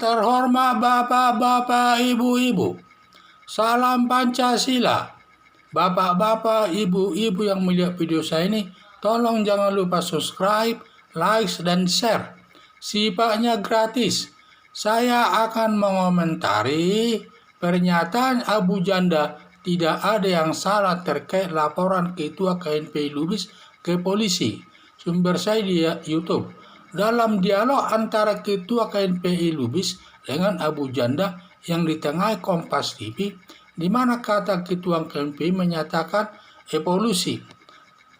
terhormat bapak-bapak, ibu-ibu, salam Pancasila. Bapak-bapak, ibu-ibu yang melihat video saya ini, tolong jangan lupa subscribe, like, dan share. Sifatnya gratis. Saya akan mengomentari pernyataan Abu Janda tidak ada yang salah terkait laporan Ketua KNPI Lubis ke polisi. Sumber saya di YouTube. Dalam dialog antara Ketua KNPI Lubis dengan Abu Janda yang ditengahi Kompas TV, di mana kata Ketua KNPI menyatakan evolusi.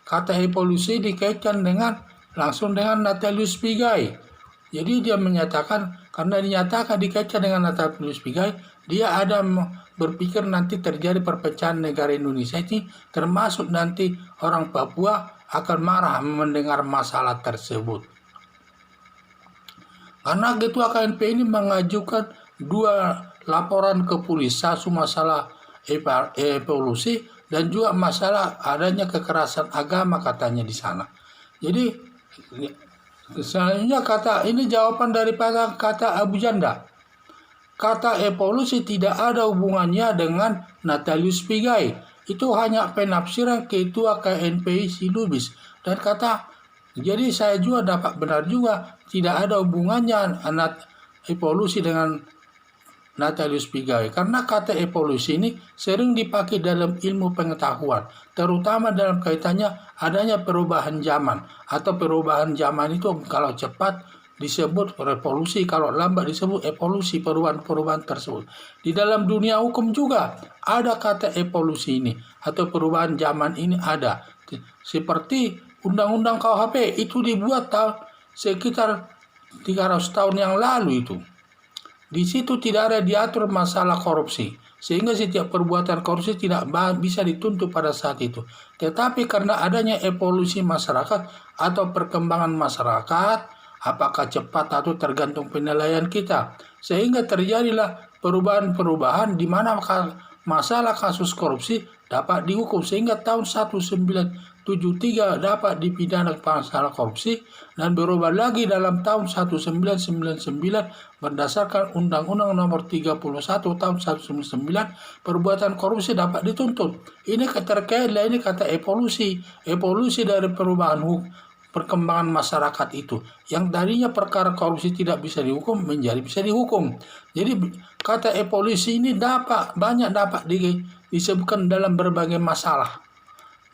Kata evolusi dikaitkan langsung dengan Natalius Pigai. Jadi dia menyatakan, karena dinyatakan dikaitkan dengan Natalius Pigai, dia ada berpikir nanti terjadi perpecahan negara Indonesia ini, termasuk nanti orang Papua akan marah mendengar masalah tersebut. Karena Ketua KNPI ini mengajukan 2 laporan ke polisi, satu masalah evolusi dan juga masalah adanya kekerasan agama katanya di sana. Jadi selanjutnya ini jawaban daripada kata Abu Janda. Kata evolusi tidak ada hubungannya dengan Natalius Pigai. Itu hanya penafsiran Ketua KNPI si Lubis. Dan jadi saya juga dapat benar juga tidak ada hubungannya evolusi dengan Natalius Pigai. Karena kata evolusi ini sering dipakai dalam ilmu pengetahuan, terutama dalam kaitannya adanya perubahan zaman. Atau perubahan zaman itu kalau cepat disebut revolusi, kalau lambat disebut evolusi, perubahan-perubahan tersebut. Di dalam dunia hukum juga ada kata evolusi ini atau perubahan zaman ini ada. Seperti Undang-Undang KUHP itu dibuat sekitar 300 tahun yang lalu itu. Di situ tidak ada diatur masalah korupsi, sehingga setiap perbuatan korupsi tidak bisa dituntut pada saat itu. Tetapi karena adanya evolusi masyarakat atau perkembangan masyarakat, apakah cepat atau tergantung penilaian kita, sehingga terjadilah perubahan-perubahan di mana masalah kasus korupsi dapat dihukum, sehingga tahun 1973 dapat dipidana masalah korupsi dan berubah lagi dalam tahun 1999 berdasarkan Undang-Undang Nomor 31 tahun 1999 perbuatan korupsi dapat dituntut. Ini terkait ini kata evolusi dari perubahan perkembangan masyarakat itu, yang tadinya perkara korupsi tidak bisa dihukum menjadi bisa dihukum. Jadi kata evolusi ini banyak dapat disebutkan dalam berbagai masalah.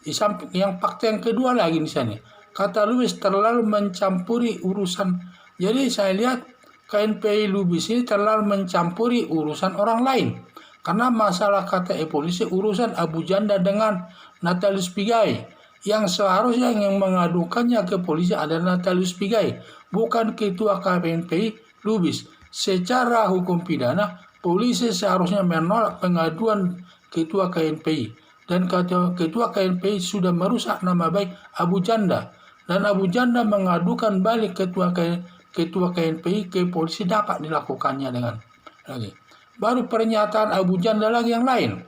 Di samping yang fakta yang kedua lagi di sini, kata Lubis terlalu mencampuri urusan. Jadi saya lihat KNPI Lubis ini terlalu mencampuri urusan orang lain. Karena masalah kata evolusi urusan Abu Janda dengan Natalius Pigai. Yang seharusnya yang mengadukannya ke polisi adalah Natalius Pigai, bukan Ketua KNPI Lubis. Secara hukum pidana, polisi seharusnya menolak pengaduan Ketua KNPI. Dan Ketua KNPI sudah merusak nama baik Abu Janda. Dan Abu Janda mengadukan balik Ketua KNPI ke polisi, dapat dilakukannya dengan lagi. Baru pernyataan Abu Janda lagi yang lain.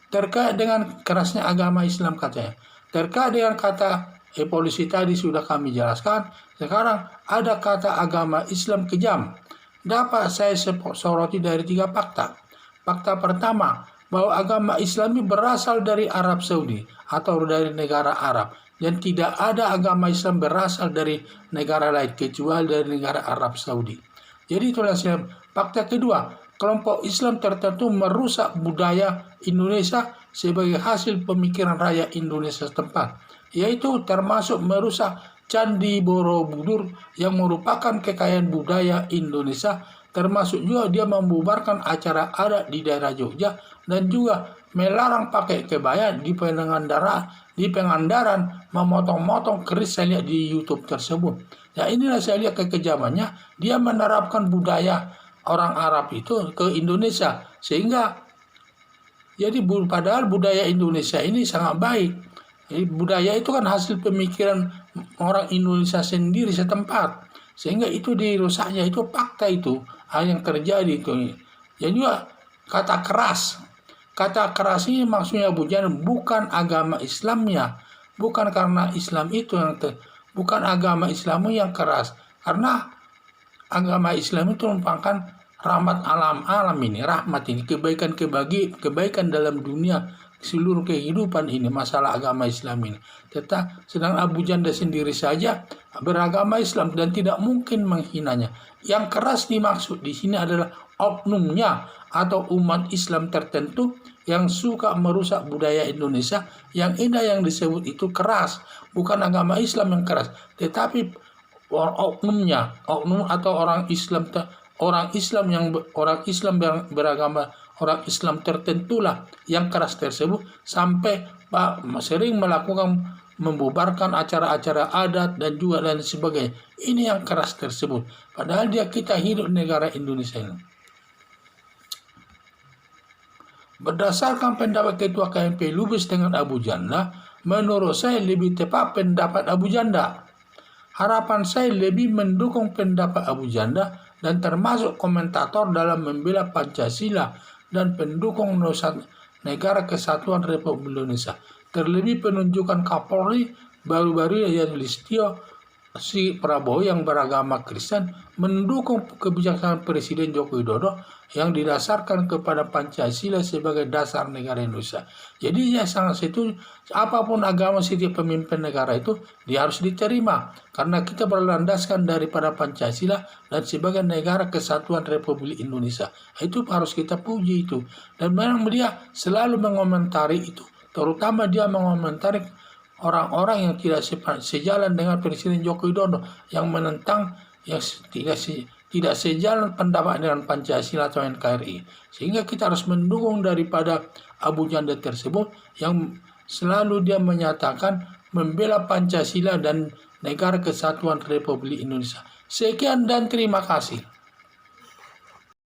Terkait dengan kerasnya agama Islam katanya. Terkait dengan kata evolusi tadi sudah kami jelaskan. Sekarang ada kata agama Islam kejam. Dapat saya soroti dari 3 fakta. Fakta pertama, bahwa agama Islam ini berasal dari Arab Saudi atau dari negara Arab. Dan tidak ada agama Islam berasal dari negara lain kecuali dari negara Arab Saudi. Jadi itulah fakta kedua, kelompok Islam tertentu merusak budaya Indonesia sebagai hasil pemikiran rakyat Indonesia setempat, yaitu termasuk merusak Candi Borobudur yang merupakan kekayaan budaya Indonesia, termasuk juga dia membubarkan acara adat di daerah Jogja dan juga melarang pakai kebaya di Pangandaran, memotong-motong keris. Saya lihat di YouTube tersebut. Ya inilah saya lihat kekejamannya, dia menerapkan budaya orang Arab itu ke Indonesia, sehingga jadi padahal budaya Indonesia ini sangat baik. Jadi budaya itu kan hasil pemikiran orang Indonesia sendiri setempat, sehingga itu dirusaknya, itu fakta itu yang terjadi itu. Jadi juga kata keras ini maksudnya Abu Janda bukan agama Islamnya, bukan karena Islam itu bukan agama Islam yang keras, karena agama Islam itu merupakan rahmat alam ini, rahmat ini, kebaikan dalam dunia seluruh kehidupan ini, masalah agama Islam ini. Sedang Abu Janda sendiri saja beragama Islam dan tidak mungkin menghinanya. Yang keras dimaksud di sini adalah oknumnya atau umat Islam tertentu yang suka merusak budaya Indonesia. Yang indah yang disebut itu keras, bukan agama Islam yang keras, tetapi oknumnya, oknum atau orang Islam beragama orang Islam tertentulah yang keras tersebut, sampai sering melakukan membubarkan acara-acara adat dan juga lain sebagainya. Ini yang keras tersebut. Padahal kita hidup di negara Indonesia ini. Berdasarkan pendapat Ketua KMP Lubis dengan Abu Janda, menurut saya lebih tepat pendapat Abu Janda. Harapan saya lebih mendukung pendapat Abu Janda dan termasuk komentator dalam membela Pancasila dan pendukung Negara Kesatuan Republik Indonesia. Terlebih penunjukan Kapolri baru-baru yang Listio si Prabowo yang beragama Kristen mendukung kebijaksanaan Presiden Joko Widodo yang didasarkan kepada Pancasila sebagai dasar negara Indonesia. Jadi ya sangat setuju, apapun agama setiap pemimpin negara itu dia harus diterima karena kita berlandaskan daripada Pancasila dan sebagai negara kesatuan Republik Indonesia. Itu harus kita puji itu. Dan memang dia selalu mengomentari itu, terutama dia mengomentari orang-orang yang tidak sejalan dengan Presiden Joko Widodo yang menentang, yang tidak sejalan pendapat dengan Pancasila atau NKRI. Sehingga kita harus mendukung daripada Abu Janda tersebut yang selalu dia menyatakan membela Pancasila dan Negara Kesatuan Republik Indonesia. Sekian dan terima kasih.